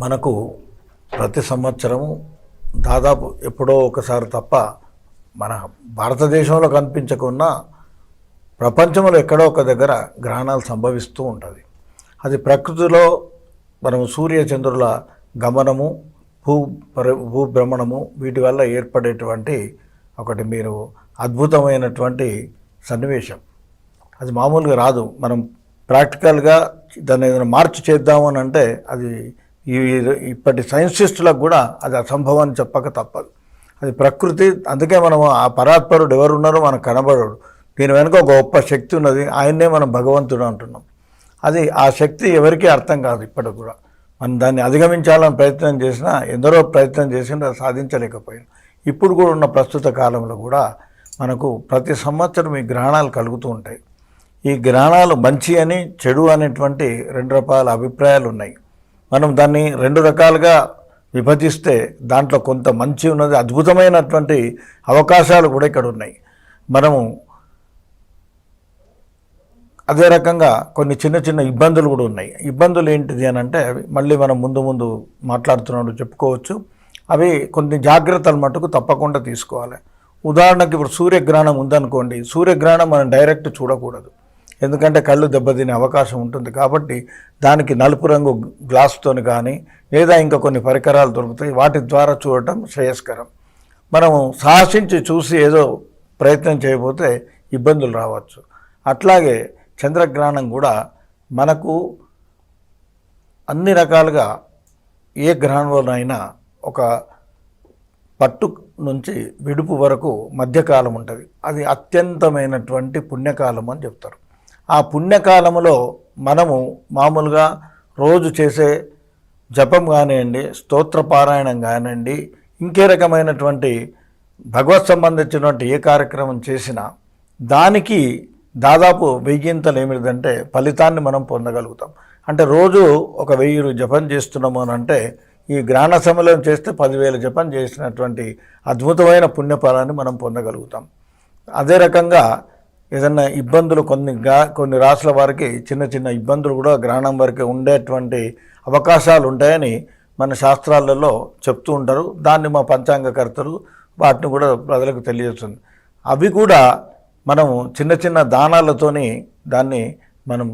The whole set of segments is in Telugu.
మనకు ప్రతి సంవత్సరము దాదాపు ఎప్పుడో ఒకసారి తప్ప మన భారతదేశంలో కనిపించకున్నా ప్రపంచంలో ఎక్కడో ఒక దగ్గర గ్రహణాలు సంభవిస్తూ ఉంటుంది. అది ప్రకృతిలో మనం సూర్యచంద్రుల గమనము, భూభ్రమణము వీటి వల్ల ఏర్పడేటువంటి ఒకటి మీరు అద్భుతమైనటువంటి సన్నివేశం. అది మామూలుగా రాదు. మనం ప్రాక్టికల్గా దాన్ని ఏదైనా మార్చి చేద్దామని అంటే అది ఇప్పటి సైన్సిస్టులకు కూడా అది అసంభవం అని చెప్పక తప్పదు. అది ప్రకృతి. అందుకే మనం ఆ పరాత్పరుడు ఎవరు ఉన్నారో మనకు కనబడడు. దీని వెనుక ఒక గొప్ప శక్తి ఉన్నది. ఆయన్నే మనం భగవంతుడు అంటున్నాం. అది ఆ శక్తి ఎవరికీ అర్థం కాదు ఇప్పటికి కూడా. మనం దాన్ని అధిగమించాలని ప్రయత్నం చేసినా, ఎందరో ప్రయత్నం చేసినా సాధించలేకపోయాం. ఇప్పుడు కూడా ఉన్న ప్రస్తుత కాలంలో కూడా మనకు ప్రతి సంవత్సరం ఈ గ్రహణాలు కలుగుతూ ఉంటాయి. ఈ గ్రహణాలు మంచి అని చెడు అనేటువంటి రెండు రకాల అభిప్రాయాలు ఉన్నాయి. మనం దాన్ని రెండు రకాలుగా విభజిస్తే దాంట్లో కొంత మంచి ఉన్నది, అద్భుతమైనటువంటి అవకాశాలు కూడా ఇక్కడ ఉన్నాయి. మనము అదే రకంగా కొన్ని చిన్న చిన్న ఇబ్బందులు కూడా ఉన్నాయి. ఇబ్బందులు ఏంటిది అని అంటే మళ్ళీ మనం ముందు మాట్లాడుతున్నట్టు చెప్పుకోవచ్చు. అవి కొన్ని జాగ్రత్తలు మటుకు తప్పకుండా తీసుకోవాలి. ఉదాహరణకి ఇప్పుడు సూర్యగ్రహణం ఉందనుకోండి, సూర్యగ్రహణం మనం డైరెక్ట్ చూడకూడదు. ఎందుకంటే కళ్ళు దెబ్బతినే అవకాశం ఉంటుంది. కాబట్టి దానికి నలుపు రంగు గ్లాస్తోని కానీ లేదా ఇంకా కొన్ని పరికరాలు దొరుకుతాయి, వాటి ద్వారా చూడటం శ్రేయస్కరం. మనము సాహసించి చూసి ఏదో ప్రయత్నం చేయబోతే ఇబ్బందులు రావచ్చు. అట్లాగే చంద్రగ్రహణం కూడా మనకు అన్ని రకాలుగా ఏ గ్రహణంలోనైనా ఒక పట్టు నుంచి విడుపు వరకు మధ్యకాలం ఉంటుంది. అది అత్యంతమైనటువంటి పుణ్యకాలం అని చెప్తారు. ఆ పుణ్యకాలంలో మనము మామూలుగా రోజు చేసే జపం కానివ్వండి, స్తోత్రపారాయణం కానివ్వండి, ఇంకే రకమైనటువంటి భగవత్ సంబంధించినటువంటి ఏ కార్యక్రమం చేసినా దానికి దాదాపు 1000 ఏమిటంటే ఫలితాన్ని మనం పొందగలుగుతాం. అంటే రోజు ఒక 1000 జపం చేస్తున్నాము అని అంటే ఈ గ్రహణ సమయంలో చేస్తే 10,000 జపం చేసినటువంటి అద్భుతమైన పుణ్యఫలాన్ని మనం పొందగలుగుతాం. అదే రకంగా ఏదన్నా ఇబ్బందులు కొన్ని రాసుల వారికి చిన్న చిన్న ఇబ్బందులు కూడా గ్రహణం వరకే ఉండేటువంటి అవకాశాలు ఉంటాయని మన శాస్త్రాలలో చెప్తూ ఉంటారు. దాన్ని మా పంచాంగకర్తలు వాటిని కూడా ప్రజలకు తెలియజేస్తుంది. అవి కూడా మనము చిన్న చిన్న దానాలతోని దాన్ని మనం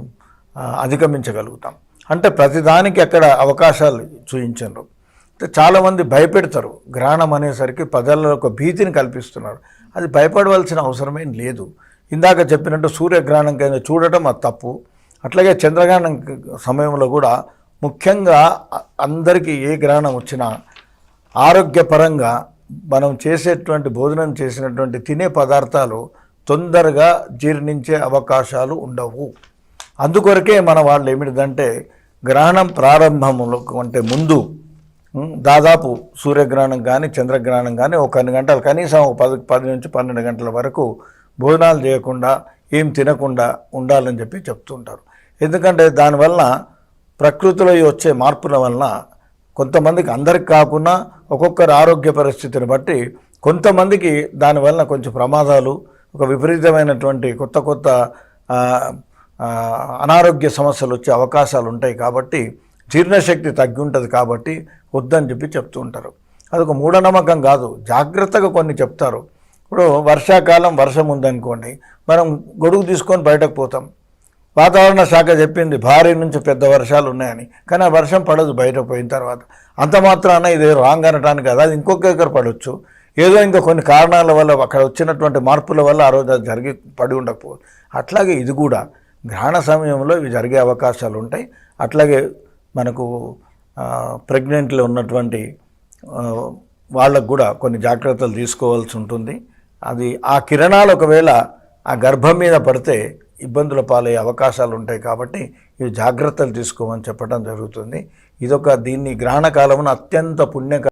అధిగమించగలుగుతాం. అంటే ప్రతిదానికి అక్కడ అవకాశాలు చూపించారు. చాలామంది భయపెడతారు. గ్రహణం అనేసరికి ప్రజల్లో ఒక భీతిని కల్పిస్తున్నారు. అది భయపడవలసిన అవసరమేం లేదు. ఇందాక చెప్పినట్టు సూర్యగ్రహణం కింద చూడటం అది తప్పు. అట్లాగే చంద్రగ్రహణం సమయంలో కూడా ముఖ్యంగా అందరికీ ఏ గ్రహణం వచ్చినా ఆరోగ్యపరంగా మనం చేసేటువంటి భోజనం చేసినటువంటి తినే పదార్థాలు తొందరగా జీర్ణించే అవకాశాలు ఉండవు. అందుకొరకే మన వాళ్ళు ఏమిటిదంటే గ్రహణం ప్రారంభంలో అంటే ముందు దాదాపు సూర్యగ్రహణం కానీ చంద్రగ్రహణం కానీ ఒక 10 గంటలు, కనీసం 10 నుంచి 12 గంటల వరకు భోజనాలు చేయకుండా ఏం తినకుండా ఉండాలని చెప్పి చెప్తుంటారు. ఎందుకంటే దానివల్ల ప్రకృతిలో వచ్చే మార్పుల వలన కొంతమందికి, అందరికి కాకుండా ఒక్కొక్కరి ఆరోగ్య పరిస్థితిని బట్టి కొంతమందికి దానివల్ల కొంచెం ప్రమాదాలు, ఒక విపరీతమైనటువంటి కొత్త అనారోగ్య సమస్యలు వచ్చే అవకాశాలు ఉంటాయి. కాబట్టి జీర్ణశక్తి తగ్గి ఉంటుంది. కాబట్టి వద్దని చెప్పి చెప్తూ ఉంటారు. అదొక మూఢనమ్మకం కాదు, జాగ్రత్తగా కొన్ని చెప్తారు. ఇప్పుడు వర్షాకాలం, వర్షం ఉందనుకోండి, మనం గొడుగు తీసుకొని బయటకు పోతాం. వాతావరణ శాఖ చెప్పింది భారీ నుంచి పెద్ద వర్షాలు ఉన్నాయని, కానీ ఆ వర్షం పడదు బయటకు పోయిన తర్వాత. అంత మాత్రాన ఇది రాంగ్ అనటానికి కాదు, అది ఇంకొక దగ్గర పడవచ్చు. ఏదో ఇంకా కొన్ని కారణాల వల్ల అక్కడ వచ్చినటువంటి మార్పుల వల్ల ఆ రోజు అది జరిగి పడి ఉండకపోవచ్చు. అట్లాగే ఇది కూడా గ్రహణ సమయంలో ఇవి జరిగే అవకాశాలు ఉంటాయి. అట్లాగే మనకు ప్రెగ్నెంట్లో ఉన్నటువంటి వాళ్ళకు కూడా కొన్ని జాగ్రత్తలు తీసుకోవాల్సి ఉంటుంది. అది ఆ కిరణాలు ఒకవేళ ఆ గర్భం మీద పడితే ఇబ్బందుల పాలయ్యే అవకాశాలు ఉంటాయి. కాబట్టి ఇవి జాగ్రత్తలు తీసుకోమని చెప్పడం జరుగుతుంది. దీన్ని గ్రహణ కాలమున అత్యంత పుణ్యక